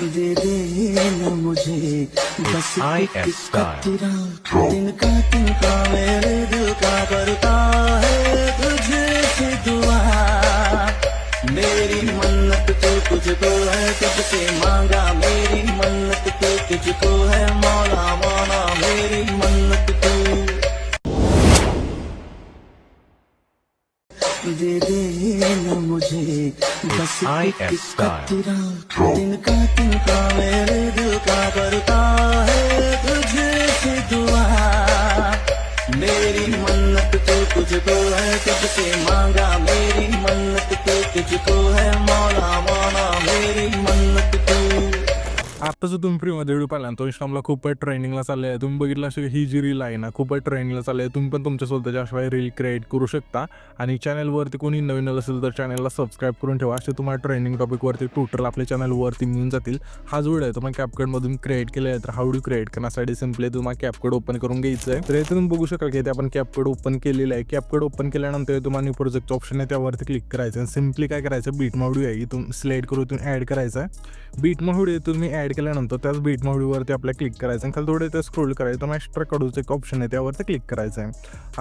दे देना मुझे बस एक खतरा, तिनका मेरे दिल का करता है तुझसे दुआ। मेरी मन्नत तो तुझको है, तुझसे मांगा मेरी मन्नत तो तुझको है मौला मौला, मेरी मन्नत तो दे देना मुझे बस एक खतरा, तिनका मेरे दिल का करता है तुझसे दुआ। मेरी मन्नत तो तुझको है, तुझसे मांगा मेरी मन्नत तो तुझको है मौला मौला, मेरी मन्नत तो। आता जो तुम्ही फ्रीमध्ये व्हिडिओ पाहिला तो इंस्टाग्रामला खूप ट्रेंडिंगला चालले आहे. तुम्ही बघितलं असेल ही जी रील आहे ना खूप ट्रेंडिंगला चालली आहे. तुम्ही पण तुमच्या स्वतःच्या अशा रील क्रिएट करू शकता. आणि चॅनलवरती कोणी नवीन असेल तर चॅनलला सबस्क्राईब करून ठेवा. असे तुम्हाला ट्रेंडिंग टॉपिकवरती ट्विटरला आपल्या चॅनलवरती मिळून जातील. हा जो व्हिडिओ आहे तुम्हाला कॅपकटमधून क्रिएट केला आहे. तर हा व्हिडिओ क्रिएट करण्यासाठी सिम्पली तुम्हाला कॅपकट ओपन करून घ्यायचं आहे. तर इथे तुम्ही बघू शकाल की इथे आपण कॅपकट ओपन केलेलं आहे. कॅपकट ओपन केल्यानंतर तुम्हाला न्यू प्रोजेक्ट ऑप्शन आहे त्यावरती क्लिक करायचं आहे. सिम्पली काय करायचं बीट व्हिडिओ आहे इथून सिलेक्ट करून इथून ॲड करायचा आहे. बीट व्हिडिओ तुम्ही ॲड केल्यानंतर त्याच बीट व्हिडिओवरती आपल्याला क्लिक करायचं आहे. खाली थोडे ते स्क्रोल करायचं तर एक्स्ट्रा कडूचं एक ऑप्शन आहे त्यावरती क्लिक करायचं आहे.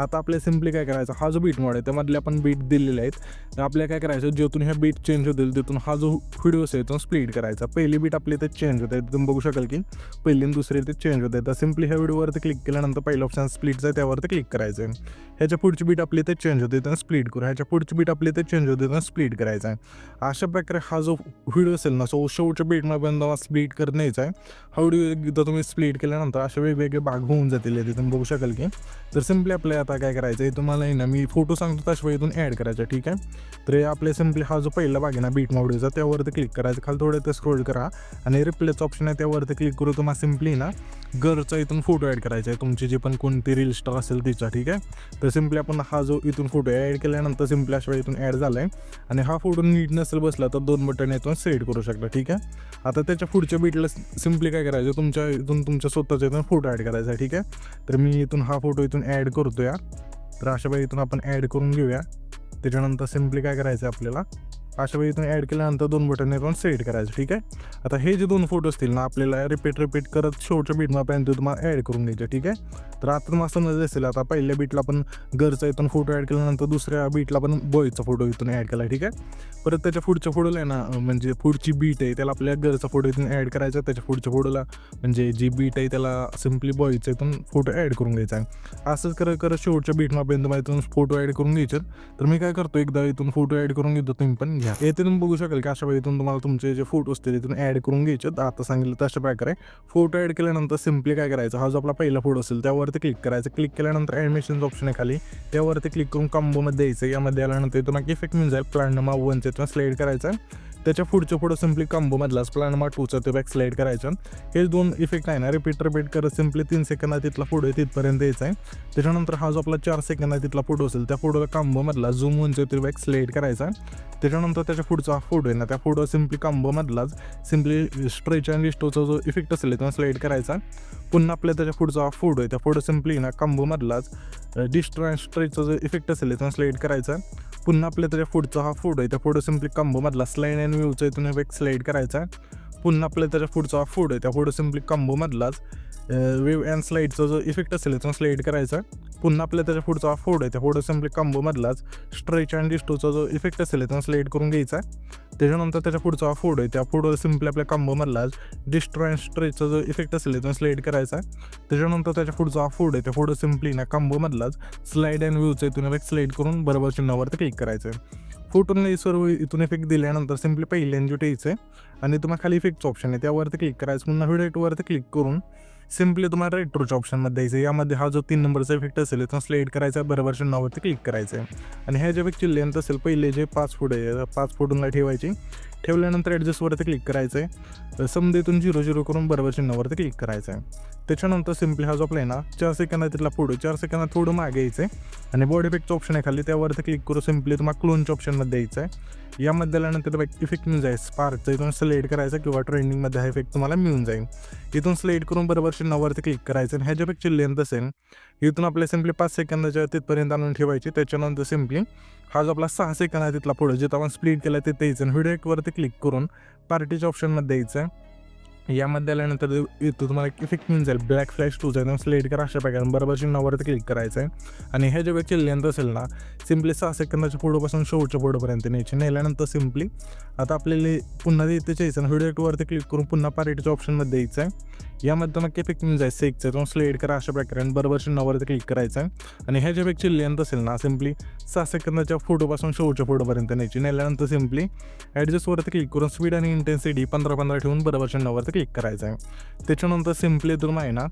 आता आपल्याला सिम्पली काय करायचं हा जो बीट मोड आहे त्यामधले आपण बीट दिलेले आहेत. तर आपल्याला काय करायचं जेथून ह्या बीट चेंज होतील तिथून हा जो व्हिडिओ आहे तो स्प्लिट करायचा. पहिली बीट आपली इथे चेंज होते तुम्ही बघू शकाल की पहिली आणि दुसरी इथे चेंज होते. तर सिम्पली ह्या व्हिडिओवरती क्लिक केल्यानंतर पहिलं ऑप्शन स्प्लिटचं आहे त्यावरती क्लिक करायचं आहे. ह्याच्या पुढची बीट आपली इथे चेंज होते तर स्प्लिट करू. ह्याच्या पुढची बीट आपली इथे चेंज होते तर स्प्लिट करायचा आहे. अशा प्रकारे हा जो व्हिडिओ असेल ना सो शेवटच्या बीटमध्ये स्प्लिट करत न्यायचा आहे. हा व्हिडिओ एकदा तुम्ही स्प्लिट केल्यानंतर असे वेगवेगळे भाग होऊन जातील इथे तुम्ही बघू शकाल की. तर सिम्पली आपल्याला आता काय करायचं आहे तुम्हाला आहे ना मी फोटो सांगतो त्याशिवाय इथून ॲड करायचा ठीक आहे. तर आपले सिम्पली हा जो पहिला भाग आहे ना बीट व्हिडिओचा त्यावरती क्लिक करायचं. खाली थोडं ते स्क्रोल करा आणि रिप्लेचं ऑप्शन आहे त्यावरती क्लिक करू. तुम्हाला सिम्पली ना घरचा इथून फोटो ॲड करायचा आहे तुमची जी पण कोणती रील स्टार असेल तिचा ठीक आहे. तर सिम्पली आपण हा जो इथून फोटो ॲड केल्यानंतर सिम्पली अशा इथून ॲड झाला आहे. आणि हा फोटो नीट नसेल बसला तर 2 बटन इथून सेट करू शकता ठीक आहे. आता त्याच्या पुढच्या बीटला सिम्पली काय करायचं तुमच्या इथून तुमच्या स्वतःच्या इथून फोटो ॲड करायचा आहे ठीक आहे. तर मी इथून हा फोटो इथून ॲड करतो या. तर अशा वेळी इथून आपण ॲड करून घेऊया. त्याच्यानंतर सिम्पली काय करायचं आहे आपल्याला अशा वेळी इथून ॲड केल्यानंतर 2 बटन इथून सेट करायचं ठीक आहे. आता हे जे 2 फोटो असतील ना आपल्याला रिपीट करत शेवटच्या बीटपर्यंत तुम्हाला ॲड करून घ्यायचे ठीक आहे. तर आता तुम्हाला समजलं असेल आता पहिल्या बीटला आपण घरचा इथून फोटो ॲड केल्यानंतर दुसऱ्या बीटला आपण बॉयचा फोटो इथून ॲड केला ठीक आहे. परत त्याच्या पुढच्या फोटोला आहे ना म्हणजे पुढची बीट आहे त्याला आपल्या घरचा फोटो इथून ॲड करायचा. त्याच्या पुढच्या फोटोला म्हणजे जी बीट आहे त्याला सिम्पली बॉयचा इथून फोटो ॲड करून घ्यायचा आहे. असंच करत शेवटच्या बीटपर्यंत मला इथून फोटो ॲड करून घ्यायचे. तर मी काय करतो एकदा इथून फोटो ॲड करून घेतो तुम्ही पण घ्या. येथे तुम्ही बघू शकाल की अशा वेळी इथून तुम्हाला तुमचे जे फोटो असतील इथून ॲड करून घ्यायचे. आता सांगितलं तशा प्रकारे फोटो ॲड केल्यानंतर सिम्पली काय करायचं हा जो आपला पहिला फोटो असेल त्यावरती क्लिक करायचं. क्लिक केल्यानंतर ॲनिमेशनचं ऑप्शन आहे खाली त्यावरती क्लिक करून कॉम्बोमध्ये द्यायचं. यामध्ये आल्यानंतर तुम्हाला इफेक्ट मिळून जाईल प्लॅनमा 1 इथून स्लाईड करायचा. त्याच्या पुढच्या फोटो सिम्पली कॉम्बोमधलाच प्लॅनमा 2चा ते बॅक स्लाईड करायचं. हे 2 इफेक्ट आहे ना रिपीट करत सिम्पली 3 सेकंदात तिथला फोटो आहे तिथपर्यंत यायचा आहे. त्याच्यानंतर हा जो आपला 4 सेकंदात तिथला फोटो असेल त्या फोटोला कॉम्बोमधला झूम 1चा ते बॅक स्लाईड करायचा. त्याच्यानंतर त्याच्या पुढचा फोटो आहे ना त्या फोटो सिम्पली कॉम्बोमधलाच सिम्पली स्ट्रेच अँड रिस्टोचा जो इफेक्ट असेल तो स्लाईड करायचा. पुन्हा आपल्या त्याच्या पुढचा फोटो आहे त्या फोटो सिम्पली ना कॉम्बोमधलाच डिस्ट्रो अँड स्ट्रेचचा जो इफेक्ट असेल तो स्लाईड करायचा. पुन्हा आपल्या त्याच्या पुढचा हा फोटो आहे त्या फोटो सिम्पली कॉम्बोमधला स्लाईड अँड व्ह्यूचा इथून एक स्लाईड करायचा. पुन्हा आपल्या त्याच्या पुढचा फोटो आहे त्या फोटो सिम्पली कॉम्बोमधलाच वेव अँड स्लाईडचा जो इफेक्ट असेल तो स्लाईड करायचा. पुन्हा आपल्या त्याच्या पुढचा फोटो आहे त्या फोटो सिम्पली कॉम्बोमधलाच स्ट्रेच अँड डिस्टोचा जो इफेक्ट असेल तो स्लाईड करून घ्यायचा. त्याच्यानंतर त्याच्या पुढचा फोटो आहे त्या फोटो सिम्पली आपल्या कॉम्बोमधलाच डिस्ट्रो अँड स्ट्रेचचा जो इफेक्ट असेल तो स्लाईड करायचा. त्याच्यानंतर त्याच्या पुढचा फोटो आहे त्या फोटो सिम्पली ना कॉम्बोमधलाच स्लाईड अँड व्ह्यूचा इथून एक स्लाईड करून बरोबर चिन्हावरती क्लिक करायचं. फोटोने सर्व इथून इफेक्ट दिल्यानंतर सिम्पली पहिल्यांदा यायचं आहे आणि तुम्हाला खाली इफेक्टचं ऑप्शन आहे त्यावरती क्लिक करायचं. पुन्हा व्हिडिओवरती क्लिक करून सिम्पली तुम्हाला रेट्रोच्या ऑप्शनमध्ये द्यायचं. यामध्ये हा जो 3 नंबरचा इफेक्ट असेल तो स्लाईड करायचा बरोबर चिन्हावरती क्लिक करायचं आहे. आणि ह्या जे इफेक्टची लेंथ असेल पहिले जे 5 फूट आहे 5 फूटला ठेवायची. ठेवल्यानंतर ॲडजस्टवरती क्लिक करायचं आहे. समजा इथून 0 करून बरोबर चिन्हावरती क्लिक करायचं आहे. त्याच्यानंतर सिम्पली हा जो आपला आहे ना 4 सेकंदात तिथला फोटो 4 सेकंदात थोडं मागे यायचं आहे आणि बॉडी इफेक्टचं ऑप्शन आहे खाली त्यावरती क्लिक करून सिम्पली तुम्हाला क्लोनच्या ऑप्शनमध्ये द्यायचं आहे. यामध्ये आल्यानंतर इफेक्ट मिळून जाईल स्पार्कचा इथून सिलेक्ट करायचा किंवा ट्रेंडिंगमध्ये हा इफेक्ट तुम्हाला मिळून जाईल. इथून सिलेक्ट करून बरोबर चिन्हावरती क्लिक करायचं आणि ह्याच्या इफेक्टची लेंथ असेल इथून आपल्या सिम्पली 5 सेकंदाच्या तिथपर्यंत आणून ठेवायची. त्याच्यानंतर सिम्पली हा जो आपला 6 सेकंद तिथला फोटो जिथं आपण स्प्लिट केला तिथे यायचं आणि व्हिडिओवरती क्लिक करून पार्टीच्या ऑप्शनमध्ये द्यायचं आहे. यामध्ये आल्यानंतर इथं तुम्हाला एक इफेक्ट मिळून जाईल, ब्लॅक फ्लॅश टूज आहे, स्लेट करा अशा प्रकारे बरोबर चिन्हावरती क्लिक करायचं आहे. आणि हे जे व्यक्ती लेंथ असेल ना, सिम्पली 6 सेकंदाच्या पुढेपासून शेवटच्या पुढेपर्यंत न्यायची. नेल्यानंतर सिम्पली आता आपल्याला पुन्हा इथे यायचं व्हिडिओ ॲक्टवरती क्लिक करून पुन्हा पार्टीच्या ऑप्शनमध्ये द्यायचं आहे. यामध्ये मग इफेक्ट मिळून जाईल सेकचं, तुम्हाला स्लेट करा अशा प्रकारे बरोबर चिन्हावरती क्लिक करायचं आहे. आणि ह्या जे व्यक्ती लेंथ असेल ना, सिम्पली 6 सेकंदाच्या फोटोपासून शेवटच्या फोटोपर्यंत न्यायची. नेल्यानंतर सिम्पली ॲडजस्टवरती क्लिक करून स्पीड आणि इंटेन्सिटी 15-15 ठेवून बरोबर चिन्हावरती क्लिक करायचं आहे. त्याच्यानंतर सिम्पली तुम्ही आहे ना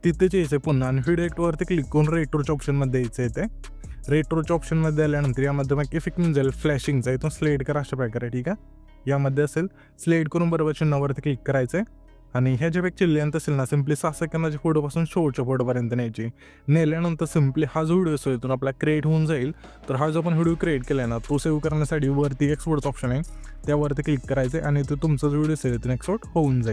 तिथेच यायचं आहे पुन्हा आणि व्हिडिओ ॲक्टवरती क्लिक करून रेट्रोच्या ऑप्शनमध्ये यायचं आहे. ते रेट्रोच्या ऑप्शनमध्ये आल्यानंतर यामध्ये मग इफेक्ट मिळून जाईल फ्लॅशिंगचा, इथून स्लेट करा अशा प्रकारे. ठीक आहे, यामध्ये असेल स्लेट करून बरोबर चिन्हावरती क्लिक करायचं आहे. आणि ह्या ज्यापेक्षा लेंथ असेल ना, सिम्पली 6 सेकंदाच्या फोटोपासून शेवटच्या फोटोपर्यंत न्यायची. नेल्यानंतर सिम्पली हा जो व्हिडिओ असेल इथून आपला क्रिएट होऊन जाईल. तर हा जो आपण व्हिडिओ क्रिएट केला आहे ना, तो सेव्ह करण्यासाठी वरती एक्सपोर्टचा ऑप्शन आहे, त्यावरती क्लिक करायचं आहे आणि तो तुमचा जो व्हिडिओ असेल इथून एक्सपोर्ट होऊन जाईल.